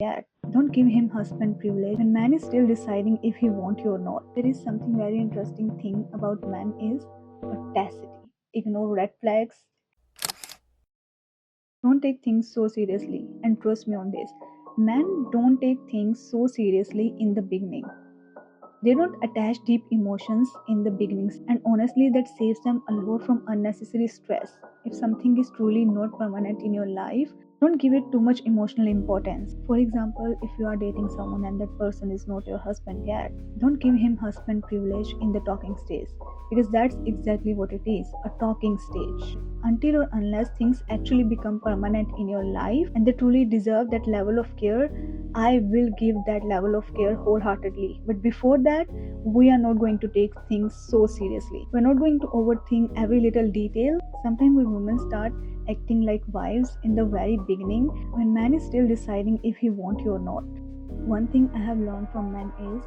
yet. Don't give him husband privilege when man is still deciding if he want you or not. There is something very interesting thing about man is audacity. Ignore red flags. Don't take things so seriously, and trust me on this. Men don't take things so seriously in the beginning. They don't attach deep emotions in the beginnings, and honestly, that saves them a lot from unnecessary stress. If something is truly not permanent in your life, don't give it too much emotional importance. For example, if you are dating someone and that person is not your husband yet, don't give him husband privilege in the talking stage, because that's exactly what it is, a talking stage. Until or unless things actually become permanent in your life and they truly deserve that level of care, I will give that level of care wholeheartedly. But before that, we are not going to take things so seriously. We're not going to overthink every little detail. Sometimes we women start acting like wives in the very beginning when man is still deciding if he want you or not. One thing I have learned from men is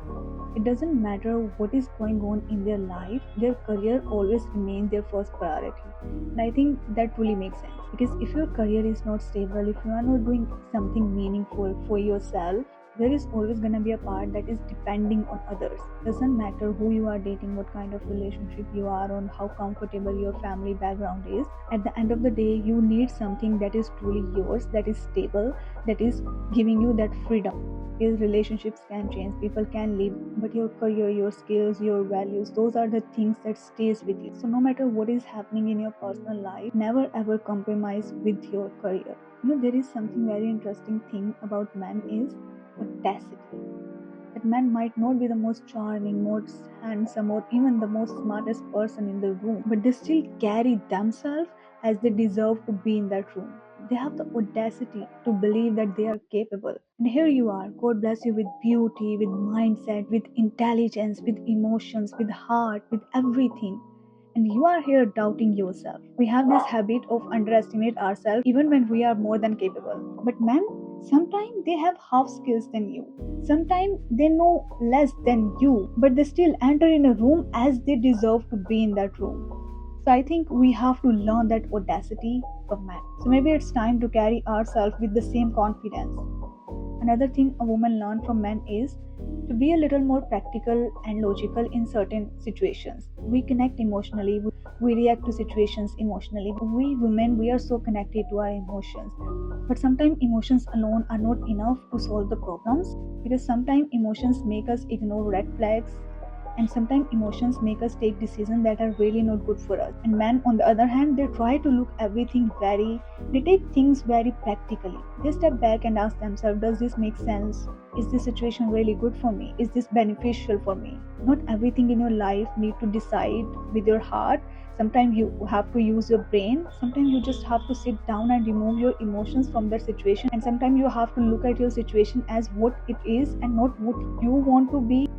it doesn't matter what is going on in their life, their career always remains their first priority. And I think that really makes sense because if your career is not stable, if you are not doing something meaningful for yourself, there is always going to be a part that is depending on others. Doesn't matter who you are dating, what kind of relationship you are on, how comfortable your family background is. At the end of the day, you need something that is truly yours, that is stable, that is giving you that freedom. Because relationships can change, people can leave, but your career, your skills, your values, those are the things that stays with you. So no matter what is happening in your personal life, never ever compromise with your career. There is something very interesting thing about men is audacity. That man might not be the most charming, most handsome, or even the most smartest person in the room, but they still carry themselves as they deserve to be in that room. They have the audacity to believe that they are capable. And here you are, God bless you with beauty, with mindset, with intelligence, with emotions, with heart, with everything. And you are here doubting yourself. We have this habit of underestimate ourselves even when we are more than capable. But men, sometimes they have half skills than you. Sometimes they know less than you, but they still enter in a room as they deserve to be in that room. So I think we have to learn that audacity from men. So maybe it's time to carry ourselves with the same confidence. Another thing a woman learns from men is to be a little more practical and logical in certain situations. We connect emotionally, we react to situations emotionally. We women, we are so connected to our emotions. But sometimes emotions alone are not enough to solve the problems because sometimes emotions make us ignore red flags, and sometimes emotions make us take decisions that are really not good for us. And men on the other hand, they try to look everything very, they take things very practically. They step back and ask themselves, does this make sense? Is this situation really good for me? Is this beneficial for me? Not everything in your life need to decide with your heart. Sometimes you have to use your brain. Sometimes you just have to sit down and remove your emotions from that situation. And sometimes you have to look at your situation as what it is and not what you want to be.